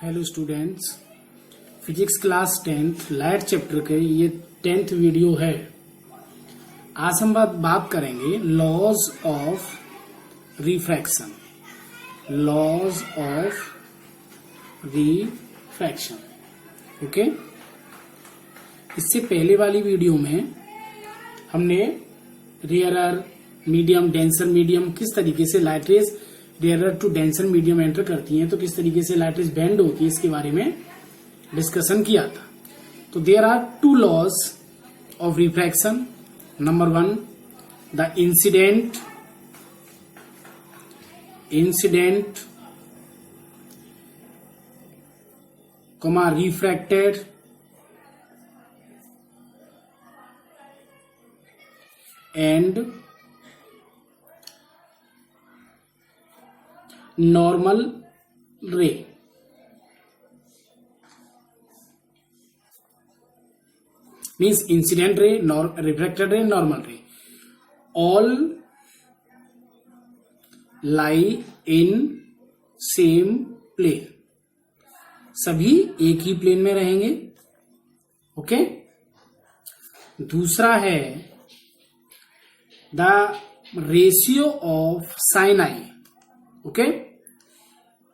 Hello students, physics class 10th light chapter के ये 10th video है। आज हम बात करेंगे laws of refraction. Laws of refraction, okay. इससे पहले वाली वीडियो में हमने रेयरर मीडियम, डेंसर मीडियम, किस तरीके से light rays rarer to denser medium enter करती हैं, तो किस तरीके से लाइट रेज बेंड होती है, इसके बारे में डिस्कशन किया था। तो there are two laws of refraction. Number 1, the incident comma refracted and normal ray। means incident ray, refracted ray, normal ray, all lie in same plane। सभी एक ही प्लेन में रहेंगे, ओके। दूसरा है the ratio of sine i, okay.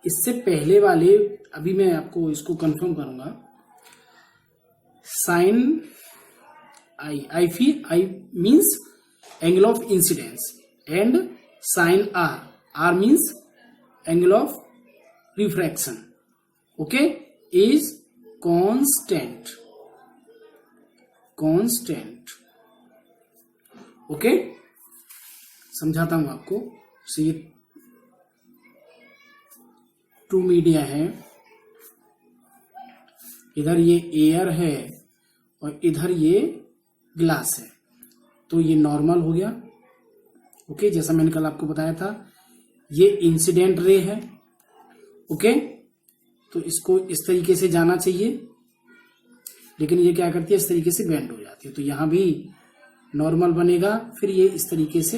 इससे पहले वाले, अभी मैं आपको इसको कंफर्म करूंगा। Sine i means angle of incidence and sine r means angle of refraction, okay, is constant, okay. समझाता हूं आपको। ये टू मीडिया है, इधर ये एयर है और इधर ये ग्लास है, तो ये नॉर्मल हो गया, ओके। जैसा मैंने कल आपको बताया था, ये इंसिडेंट रे है, ओके। तो इसको इस तरीके से जाना चाहिए, लेकिन ये क्या करती है, इस तरीके से बेंड हो जाती है। तो यहां भी नॉर्मल बनेगा, फिर ये इस तरीके से,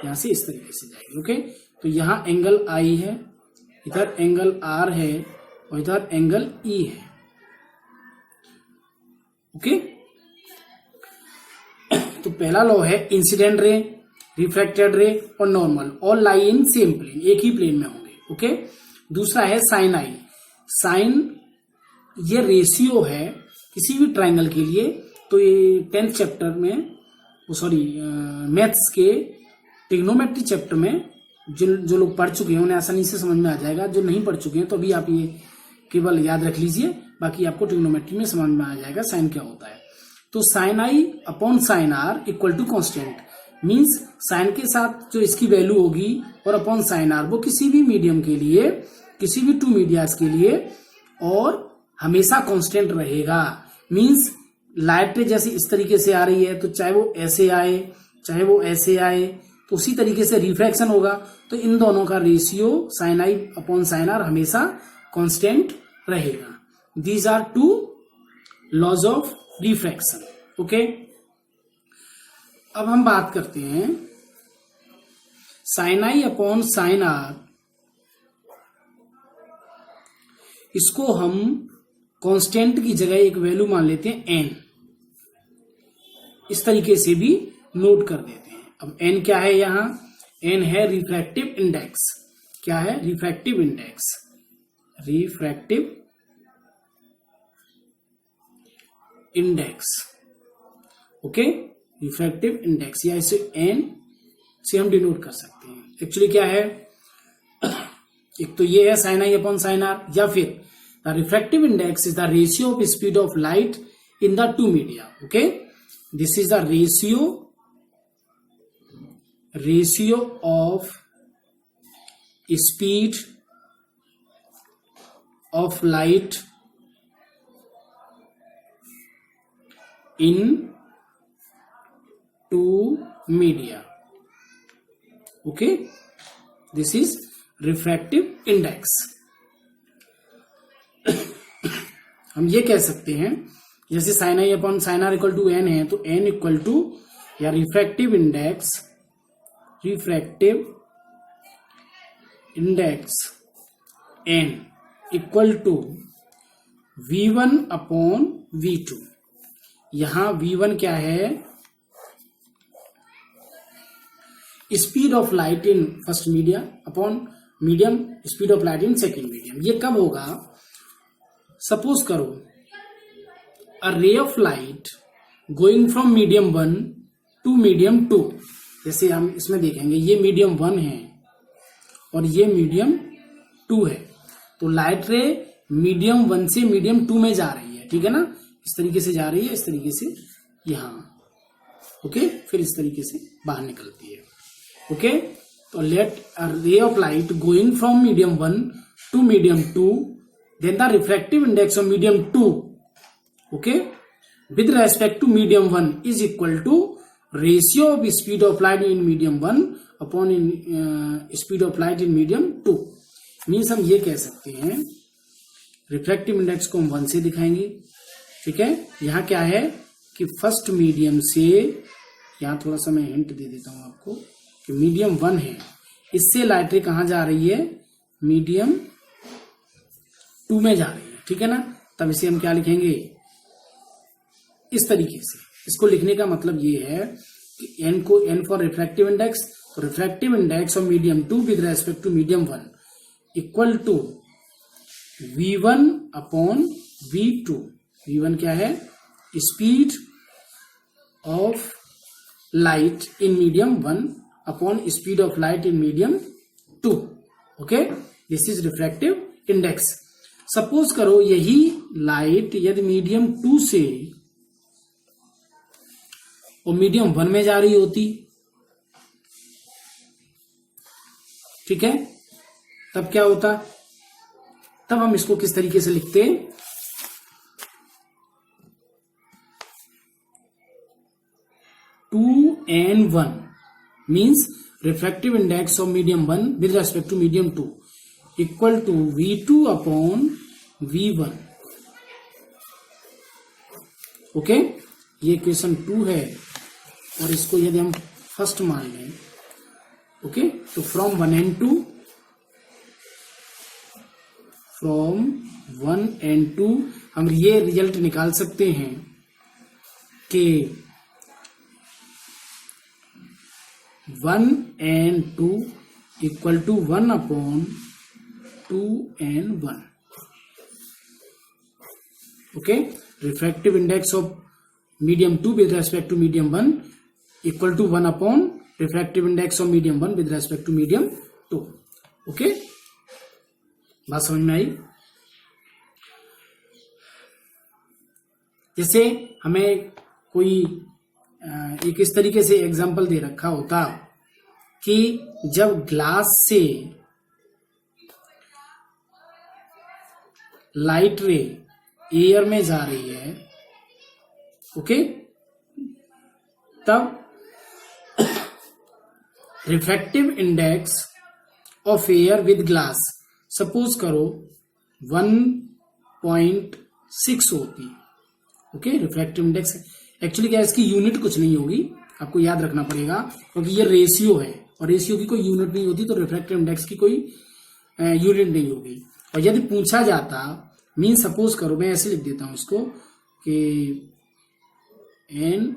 यहां से इस तरीके से जाएगी, ओके। तो यहां एंगल आई है, इधर एंगल आर है और इधर एंगल ई है, ओके। तो पहला लॉ है इंसिडेंट रे, रिफ्रैक्टेड रे और normal, all lie in same plane, एक ही प्लेन में होंगे, ओके। दूसरा है साइन आई। साइन ये रेशियो है किसी भी ट्राइंगल के लिए। तो ये 10th चैप्टर में, मैथ्स के ट्रिग्नोमेट्री चैप्टर में जो लोग पढ़ चुके हैं उन्हें आसानी से समझ में आ जाएगा। जो नहीं पढ़ चुके हैं तो अभी आप ये केवल याद रख लीजिए, बाकी आपको ट्रिग्नोमेट्री में समझ में आ जाएगा साइन क्या होता है। तो sine i upon sine r equal to constant, means sine के साथ जो इसकी वैल्यू होगी और अपॉन साइन आर, वो किसी भी मीडियम के लिए, किसी भी टू मीडियाज के लिए और हमेशा कांस्टेंट रहेगा। मींस लाइट जैसे इस तरीके से आ रही है, तो चाहे वो ऐसे आए चाहे वो ऐसे आए, तो उसी तरीके से रिफ्रैक्शन होगा। तो इन दोनों का ratio sine i upon sine r हमेशा कांस्टेंट रहेगा। These are two laws of refraction, okay. अब हम बात करते हैं sine i upon sine r. इसको हम कांस्टेंट की जगह एक वैल्यू मान लेते हैं एन, इस तरीके से भी नोट कर देते हैं। अब एन क्या है, यहां एन है रिफ्रैक्टिव इंडेक्स। क्या है? Refractive index, okay. Refractive index, या इसे एन से हम डिनोट कर सकते हैं। एक्चुअली क्या है, एक तो ये है sine i upon sine r, या फिर the refractive index is the ratio of speed of light in the two media, okay. This is the ratio of speed of light in two media, okay. This is refractive index. हम ये कह सकते हैं, जैसे sine i upon sine r equal to n है, तो n equal to, या refractive index n equal to V1 upon V2। यहां V1 क्या है, speed of light in first medium upon medium speed of light in second medium. ये कब होगा, suppose करो a ray of light going from medium 1 to medium 2। जैसे हम इसमें देखेंगे ये मीडियम 1 है और ये मीडियम 2 है, तो लाइट रे मीडियम 1 से मीडियम 2 में जा रही है, ठीक है ना, इस तरीके से जा रही है, इस तरीके से यहां, ओके, फिर इस तरीके से बाहर निकलती है, ओके। तो let a ray of light going from medium 1 to medium 2, then the refractive index of medium 2, okay, with respect to medium 1 is equal to ratio of speed of light in medium 1 upon speed of light in medium 2। Means हम ये कह सकते हैं refractive index को हम 1 से दिखाएंगे, ठीक है। यहां क्या है कि फर्स्ट मीडियम से, यहां थोड़ा सा मैं हिंट दे देता हूं आपको कि मीडियम 1 है, इससे लाइट रे कहां जा रही है, मीडियम 2 में जा रही है, ठीक है ना। तब इसे हम क्या लिखेंगे, इस तरीके से। इसको लिखने का मतलब ये है कि एन को, एन फॉर रिफ्रैक्टिव इंडेक्स, तो refractive index of medium 2 with respect to medium 1 equal to V1 upon V2। V1 क्या है, speed of light in medium 1 upon speed of light in medium 2, okay, this is refractive index. Suppose करो यही light यदि medium 2 से और medium 1 में जा रही होती, ठीक है, तब क्या होता, तब हम इसको किस तरीके से लिखते, 2n1 means refractive index of medium 1 with respect to medium 2 equal to V2 upon V1, okay. ये क्वेश्चन 2 है और इसको यदि हम फर्स्ट मान लें, ओके, तो फ्रॉम 1 and 2, फ्रॉम 1 and 2 हम ये रिजल्ट निकाल सकते हैं कि 1 and 2 equal to 1 upon 2n1, okay. Refractive index of medium 2 with respect to medium 1 equal to 1 upon refractive index of medium 1 with respect to medium 2, okay. बात समझ में आई। जैसे हमें कोई एक इस तरीके से एग्जांपल दे रखा होता कि जब ग्लास से लाइट रे एयर में जा रही है, ओके, तब refractive index of air with glass suppose करो 1.6 होती, ओके। रिफ्रैक्टिव इंडेक्स एक्चुअली क्या है, इसकी यूनिट कुछ नहीं होगी, आपको याद रखना पड़ेगा, क्योंकि ये रेशियो है और रेशियो की कोई यूनिट नहीं होती, तो रिफ्रैक्टिव इंडेक्स की कोई यूनिट नहीं होगी। और यदि पूछा जाता, मीन सपोज करो, मैं ऐसे लिख देता हूं इसको कि एन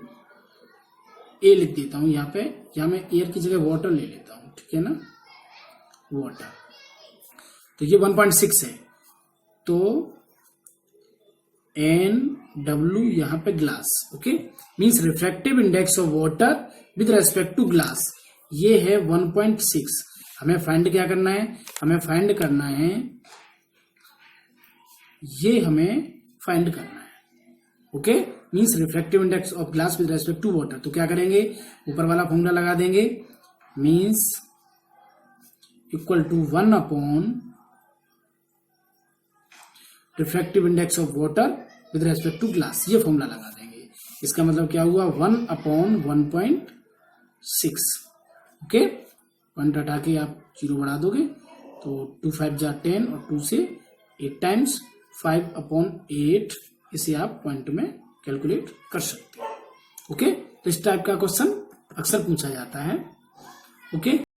ए लिख देता हूं यहाँ पे, या मैं एयर की जगह वाटर ले लेता हूं, ठीक है ना, वाटर, तो ये 1.6 है, तो एन डब्ल्यू यहां पे glass, okay, means refractive index of water with respect to glass ये है 1.6। हमें फाइंड क्या करना है, हमें फाइंड करना है, ये हमें फाइंड करना है, okay, means refractive index of glass with respect to water. तो क्या करेंगे, ऊपर वाला फॉर्मूला लगा देंगे, means equal to 1 upon refractive index of water with respect to glass, ये फॉर्मूला लगा देंगे। इसका मतलब क्या हुआ, 1 अपॉन 1.6, ओके। 1 हटा के आप 0 बढ़ा दोगे तो 2 5 जा 10 और 2 से 8 टाइम्स 5 अपॉन 8, इसे आप पॉइंट में कैलकुलेट कर सकते हैं, ओके। तो इस टाइप का क्वेश्चन अक्सर पूछा जाता है, ओके।